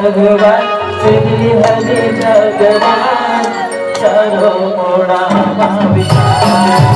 भगवान श्री हरि भगवान चलो मोड़ा भगवान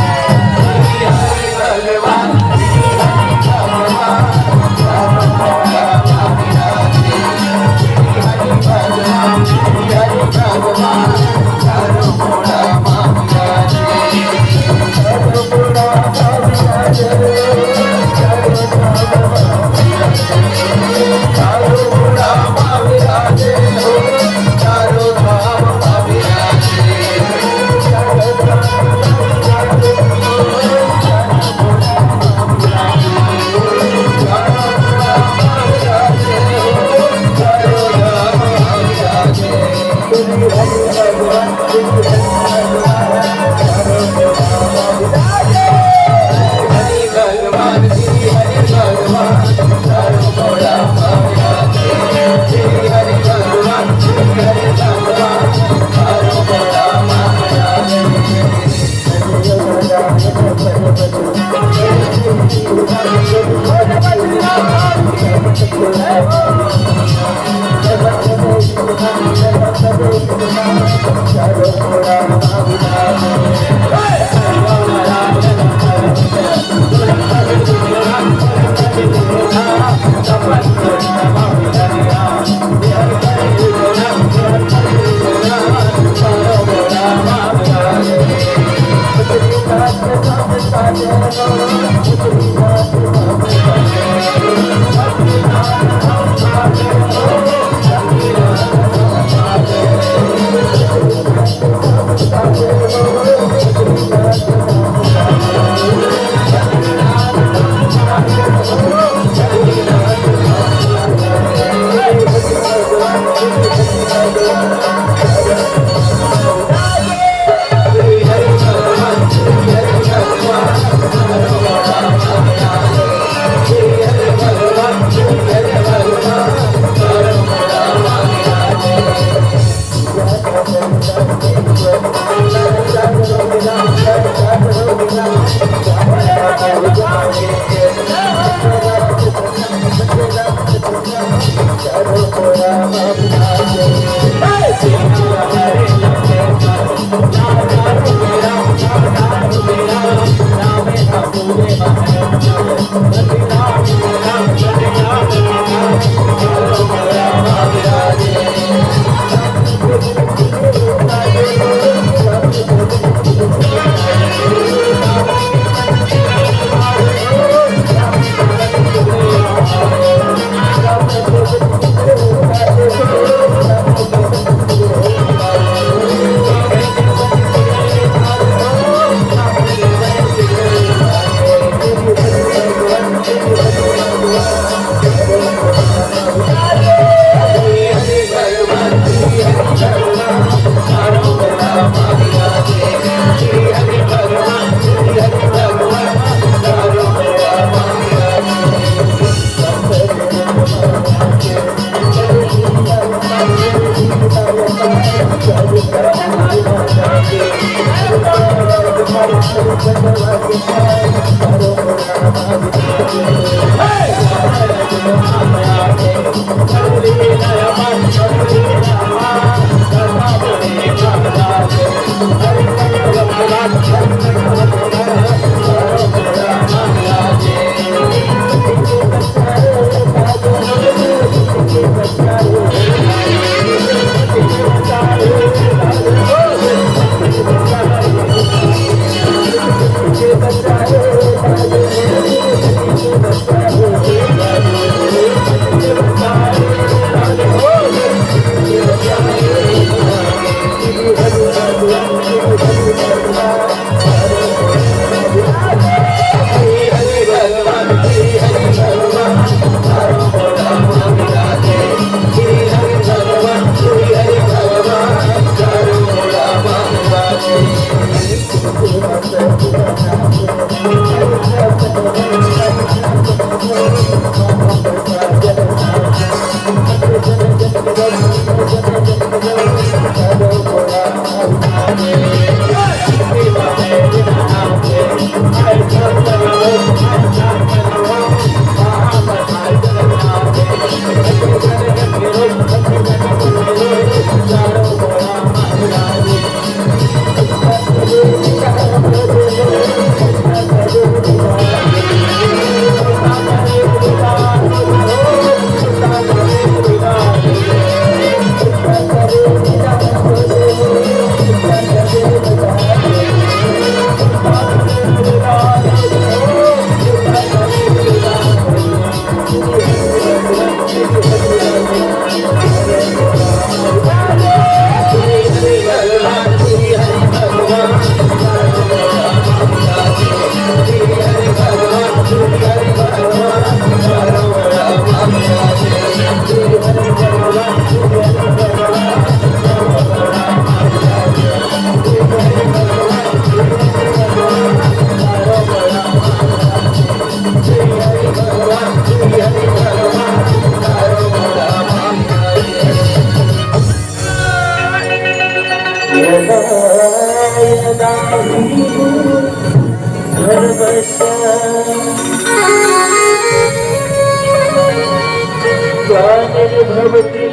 भवती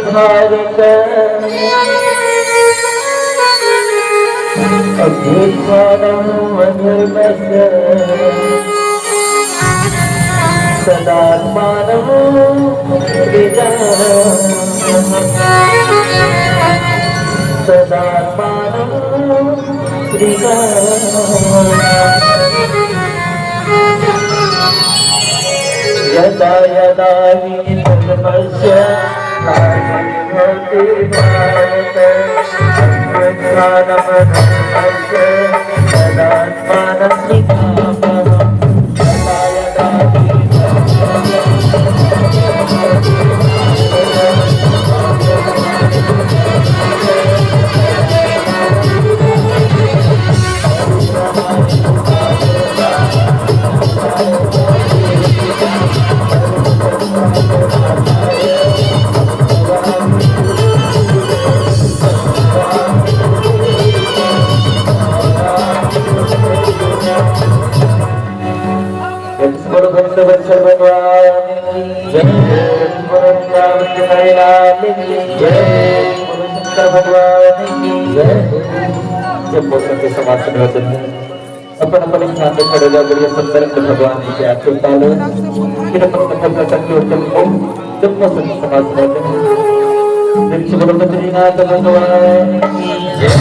भारत अभ्युत्थानं वधर्मस्य सदात्मानं सदात्मानं यदा यदा हि धर्मस्य ग्लानिर्भवति भारत अभ्युत्थानं धर्मस्य तदात्मानं निधामः यदा यदा हि भक्त भगवान जय जय भगवान जय। जब मौसम के समाप्त होते हैं अपन अपन स्थान पर खड़े जाकर सुंदर भगवान जी के आंखें तालो फिर अपन कथा करके उत्तम को जब मौसम के समाप्त होते हैं वृक्ष बद्रीनाथ भगवान जय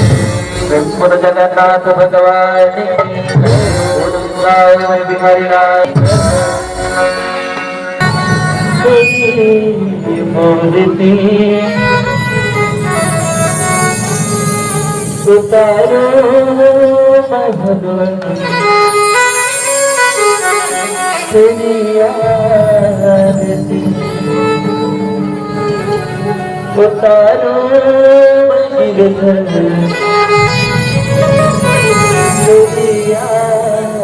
लक्ष्मण जगन्नाथ भगवान बिहारी नाथ मूर्ति उतारो भगवान तेरी आरती उतारो गिरधर तेरी आरती।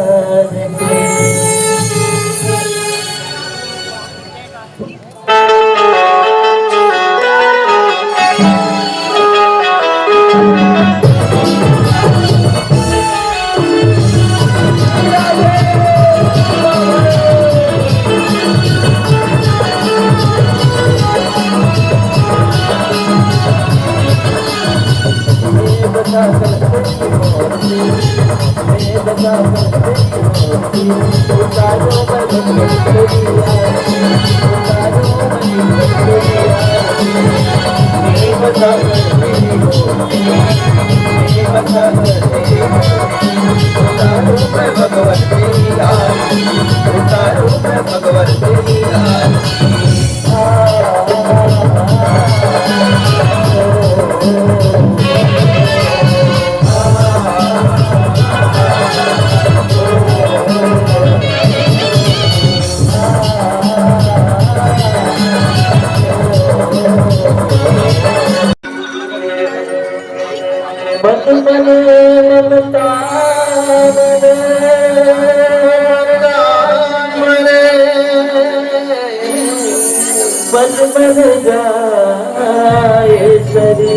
मन जाए सरी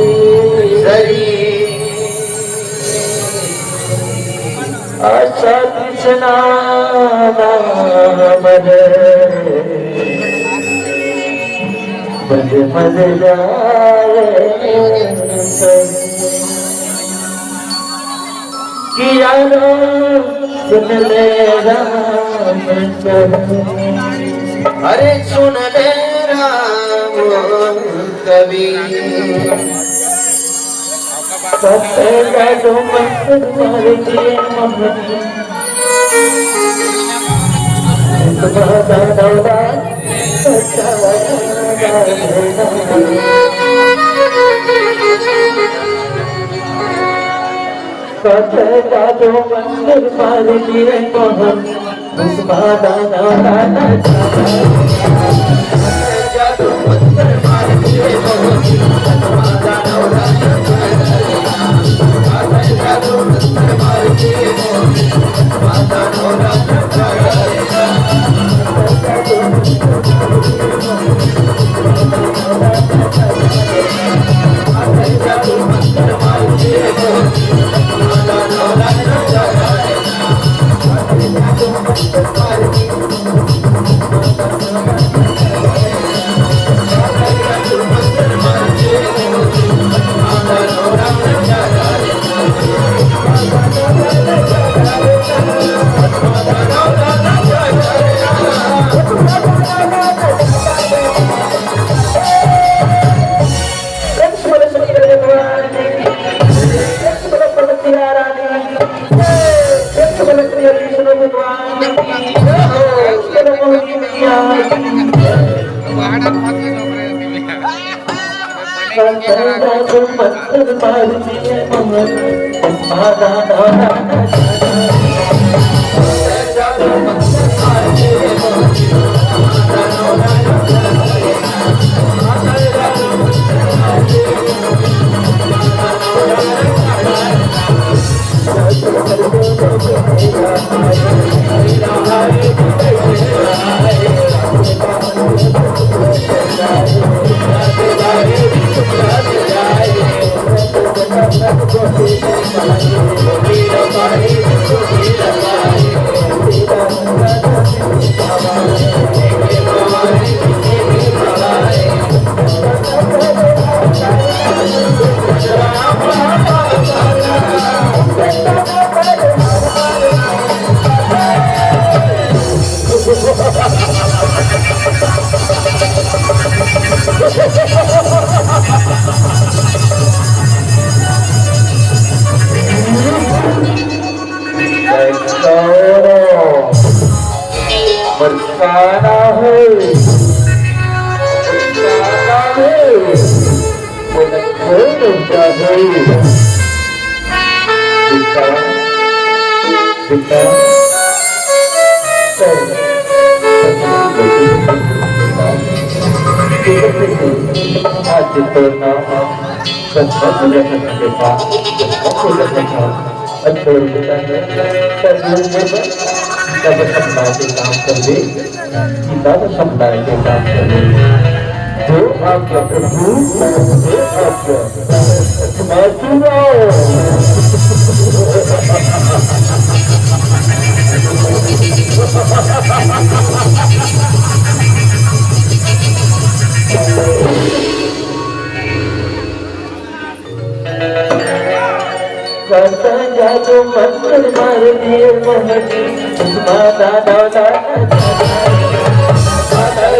आशा कृष्णा मन जाए सरी किया सुन ले राम अरे सुन ले राम कवि सत्य जो मंत्र मार दिए मोहनी तुम्हारा दौड़ा सत्य जो मंत्र मार दिए मोहनी तुम्हारा Thank you. जादू मंत्र मार दिए मोहन मारा नारा जादू मंत्र मार दिए बरसाना है पिता पिता आज तो नाम जब समुदाय के काम कर दे सीधा समुदाय के काम कर दे जो आपका प्रभु जो आपका जादू मंत्र मार दिए मोहन माता दादा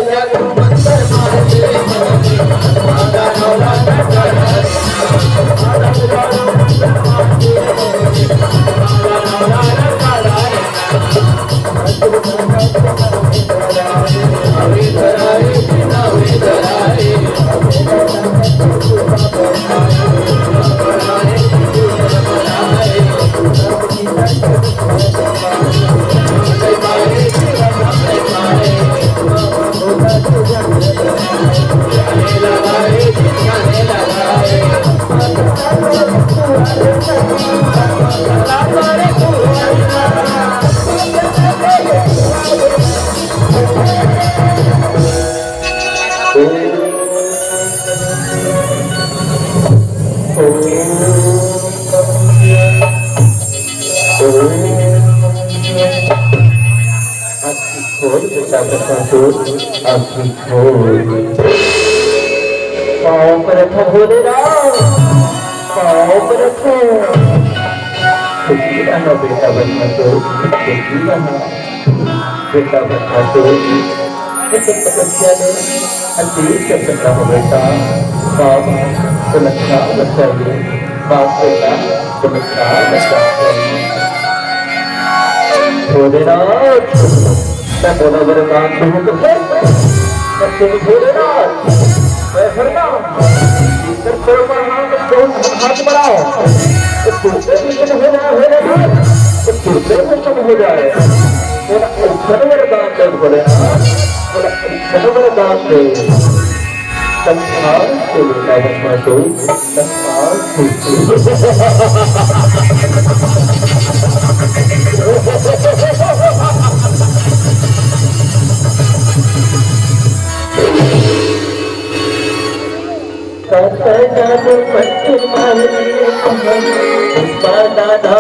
जादू मंत्र मार दिए माता पाँव पर रखो भोलेनाथ पाँव पर रखो खुशी रहा बेटा बनना तो खुशी रहा बेटा बनना तो तपस्या ने अतीत कर सकता हो बेटा बाप सुरक्षा बचाइए बाप बेटा सुरक्षा बचाइए भोलेनाथ मैं बोला वरदान दूँ तो मैं भोलेनाथ मैं हरनाम ईश्वर पर हाथ बढ़ाओ तो तुझसे भी कम हो जाए तो तुझसे भी कम हो जाए मेरा अक्षर वरदान दे भोलेनाथ मेरा अक्षर वरदान दे संसार से बेटा बनना तो संसार जादू मंत्र मार दिए दादा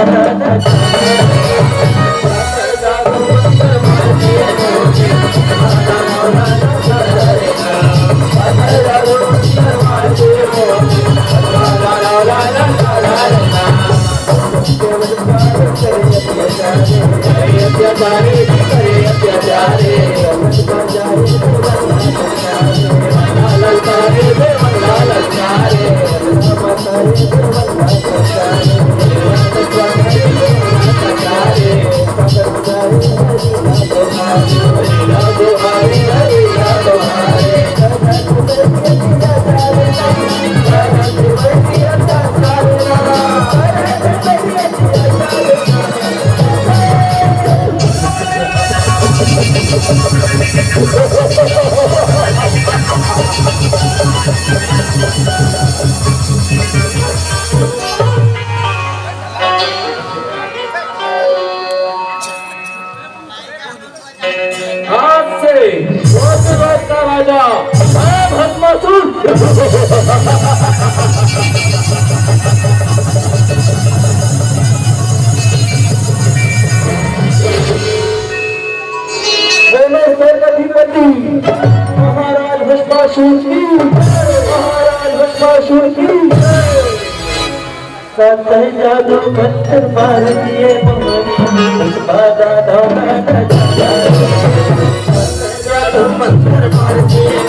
Hare जाएगा। मैं भस्मासुर बोलो स्वर्गाधिपति महाराज भस्मासुर की, महाराज भस्मासुर की। जादू मंत्र मार दिए जादू मंत्र मार दिए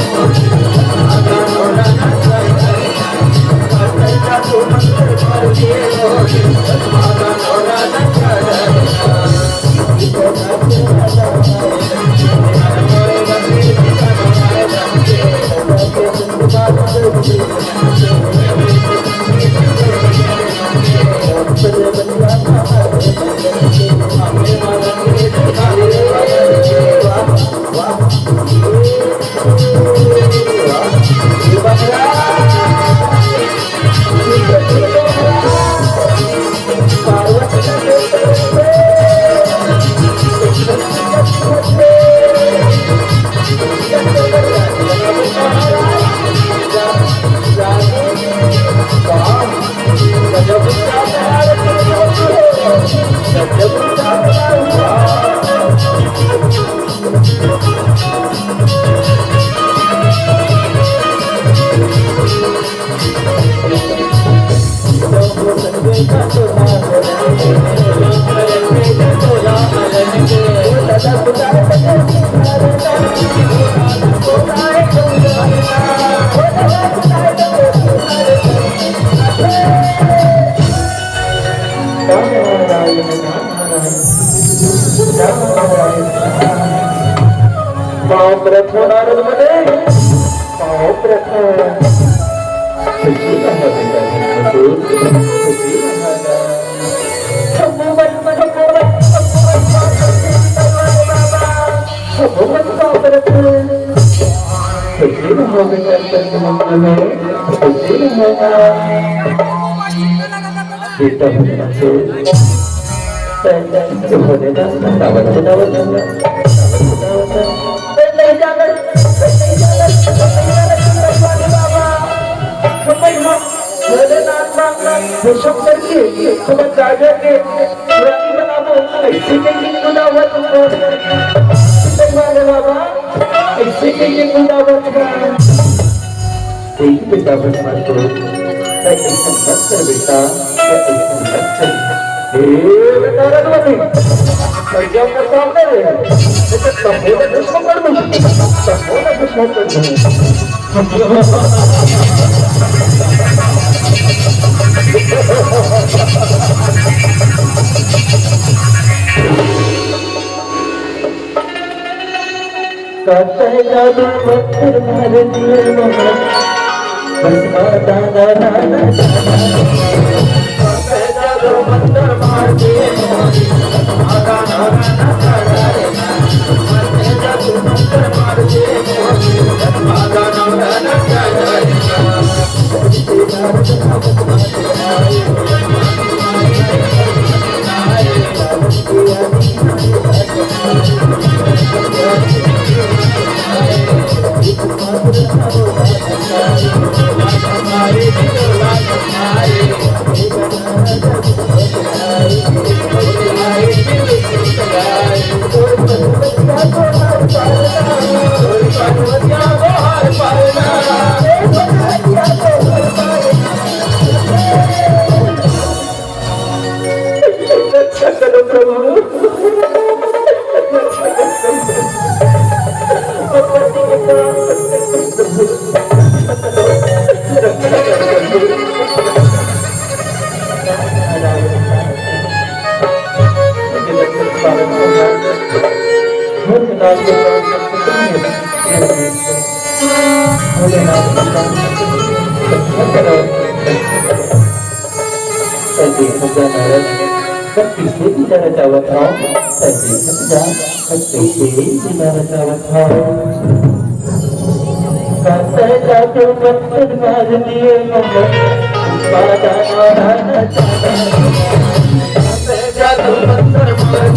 जादू मंत्र मार दिए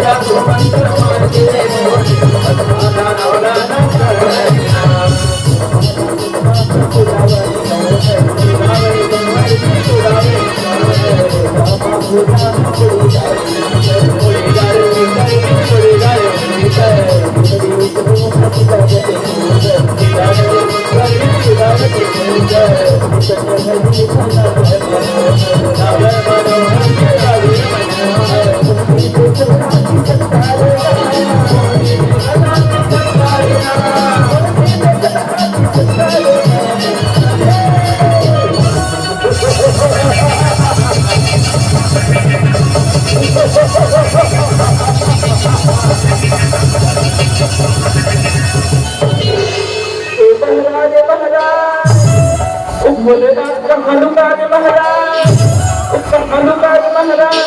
जादू मंत्र भोलेनाथ का हनुमान महाराज, उसका हनुमान महाराज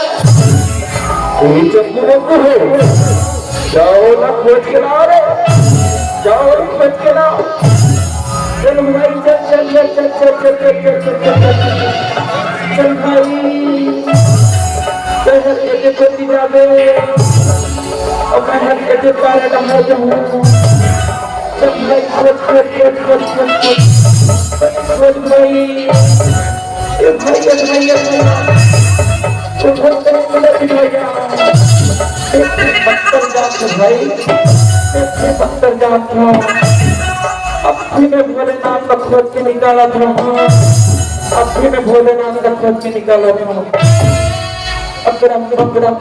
जाओ ना खोज के लाओ रे, जाओ खोज के लाओ। चल भाई चल चल चल चल चल चल चल चल चल चल भाई शहर के देखो जावे और महल के देखा रहा जाऊँ। चल भाई खोज खोज खोज खोज खोज खोज भाई ये भाई ये भाई ये तो खोज कर दिखाया पत्थर जात भाई पत्थर जात था। अब भी मैं भोलेनाथ का खोज के निकाला था, अब भी मैं भोलेनाथ का खोज के निकाला था। अकरम अकरम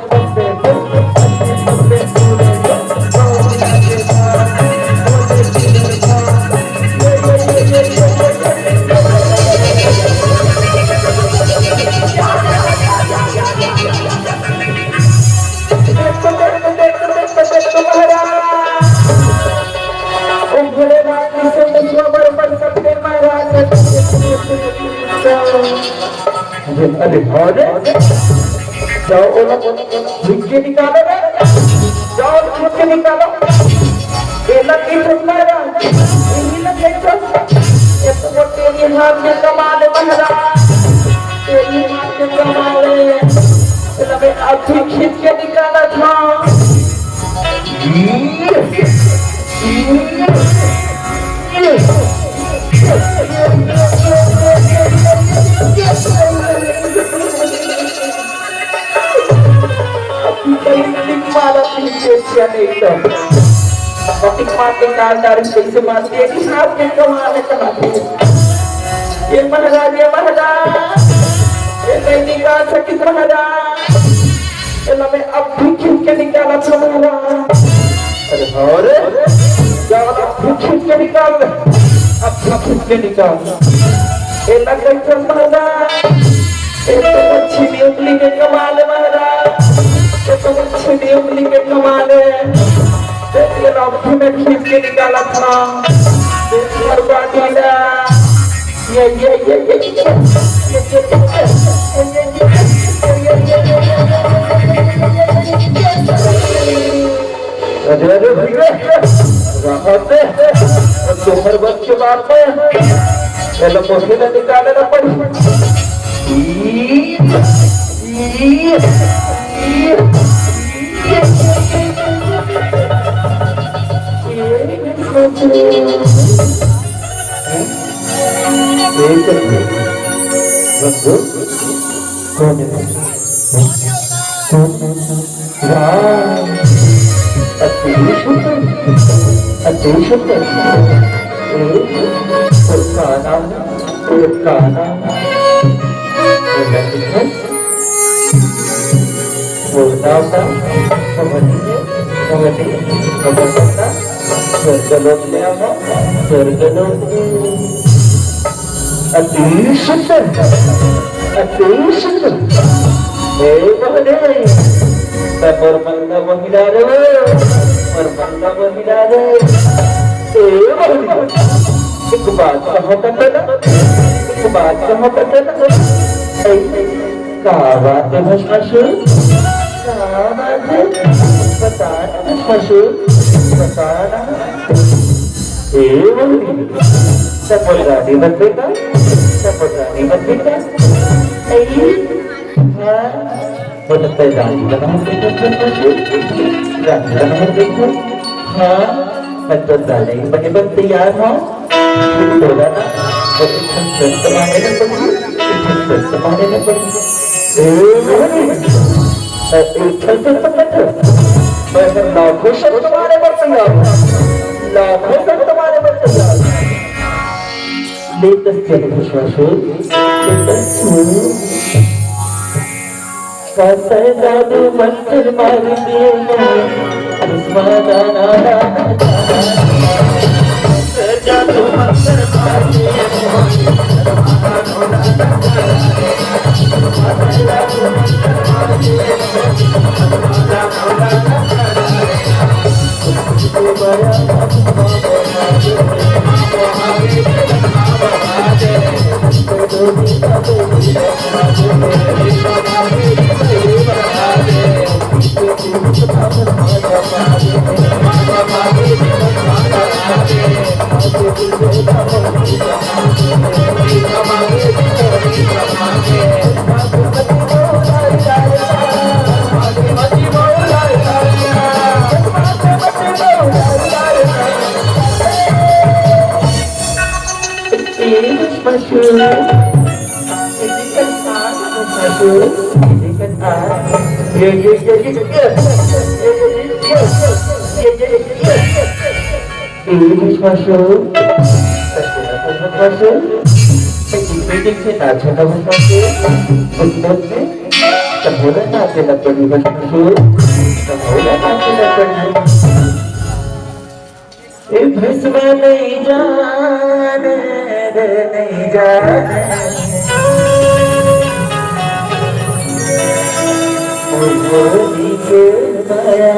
अरे भोले जाओ भिक्के निकालो रे, जाओ भिक्के निकालो। ये लगी तुम्हारा यही लगे तो ये तो तेरी हाथ में कमाल महाराज, तेरी हाथ में कमाल लगे अभी खींच के निकाला था। कैसे मारती है कि हाथ के कमाल चलाती है। ये महाराज ये नहीं निकाल सकी महाराज, मैं अब भी खींच के निकाला था महाराज। अरे और जाओ अब भी खींच के निकाल, अब भी खींच के निकाल। ये लग गई था महाराज, ये तो अच्छी उंगली के कमाल है महाराज, ये तो अच्छी उंगली के कमाल है। ये लॉक में खींच के निकाला था ये अरे भैया हर वक्त के बाद में मशीन निकाले ना पड़ी। एक बात कहो क्या बात है भस्मासुर, क्या बात है बताना भस्मासुर, बताना। सपरानी बंदेगा, सपरानी बंदेगा बोलते रानी बना देखो। हाँ मैं तो डाले बने बन तैयार हूँ बोला ना तुम्हारे न पड़ी लाखों शब्द तुम्हारे पर तैयार, लाखों शब्द तुम्हारे पर तैयार। latest generation, latest moon. Kasai jadu mantar mar diye Usmana na na kasai jadu mantar mar diye नहीं जाने नहीं जाने होली के माया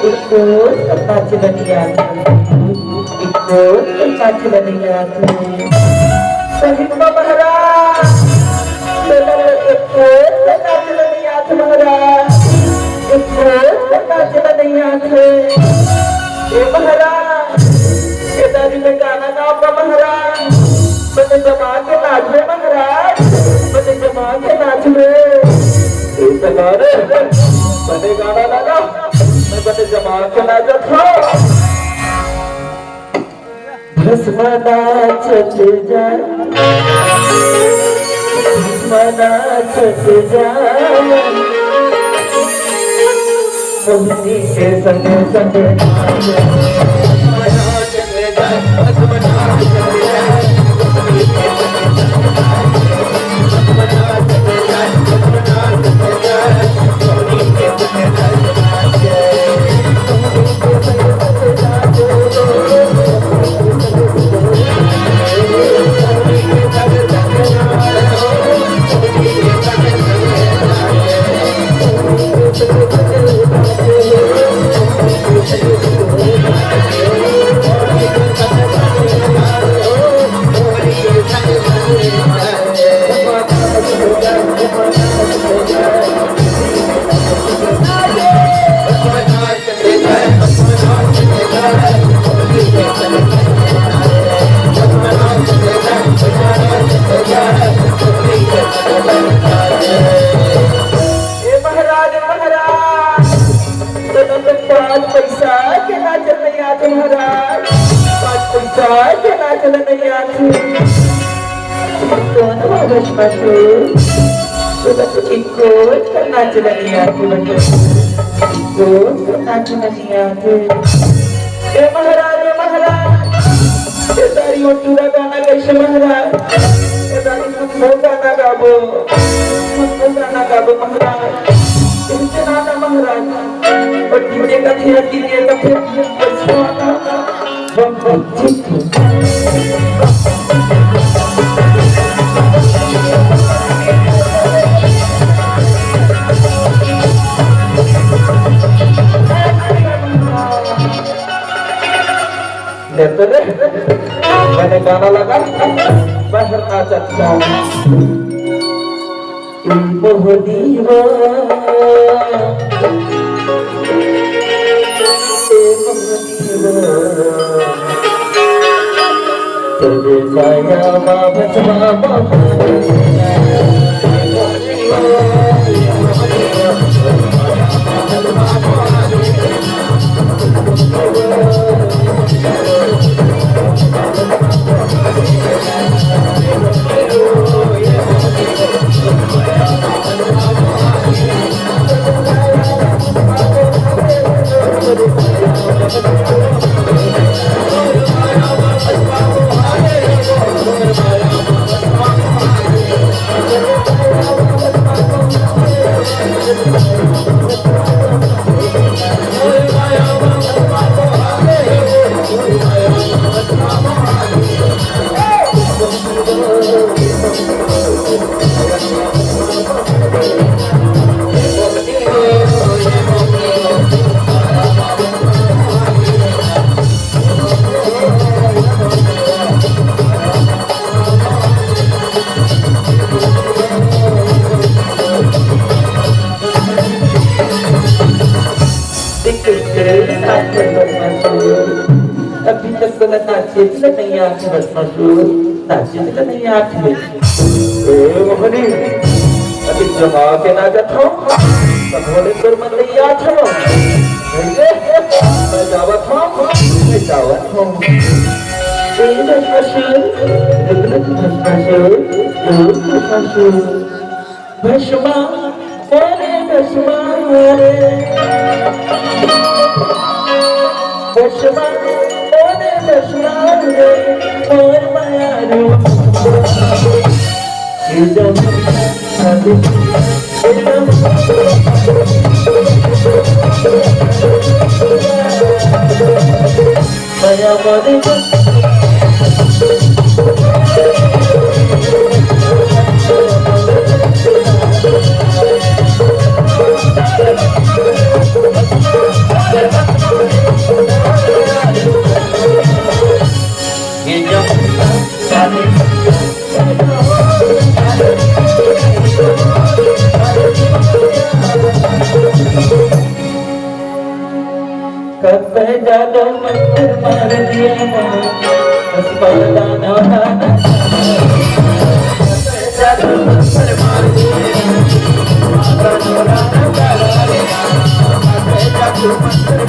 ikut tempat jelanian ikut tempat jelanian sahib maharaj ikut tempat jelanian maharaj ikut tempat jelanian maharaj dari negara apa maharaj pada jemaah ke naच में महाराज pada जमात के नाच में इस गाने pada गाना लगा मैं pada जमात के नाच था भस्म नाचत जा भस्म नाचत जा मोहिनी के संग संग मैंने गाना लगा बाहर नाचत मोहदीवा तेरे साया बाबा अभी तक तो नाचेतलं नाही आठ बसपासून नाचेतलं नाही आठ मोहनी अभी जमा के ना जातो भोलेश्वर मंदिर याद हो मैं जावत हूँ भस्मा बोले भस्मा भस्मा बोले भस्मा और मायारू माया बोले जादो मंदिर मार दिया बस पलदाना जादो मंदिर मार दिया जादो मंदिर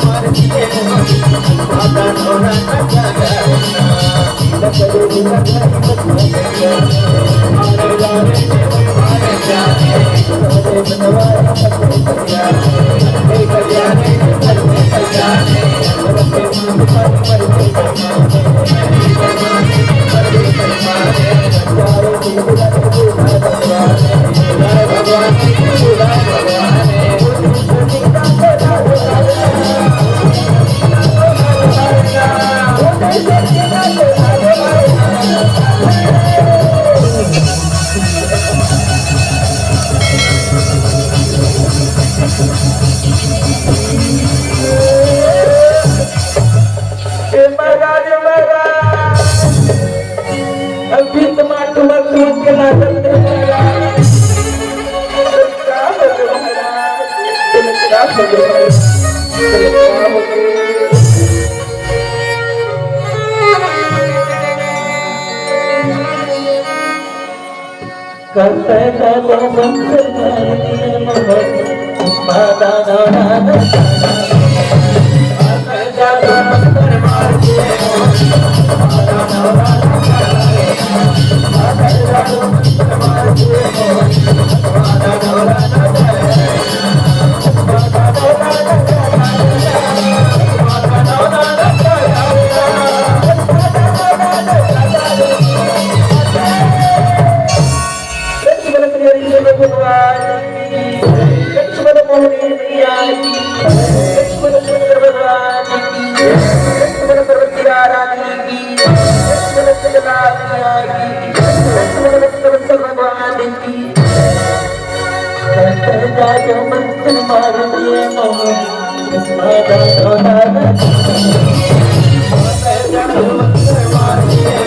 मार दिया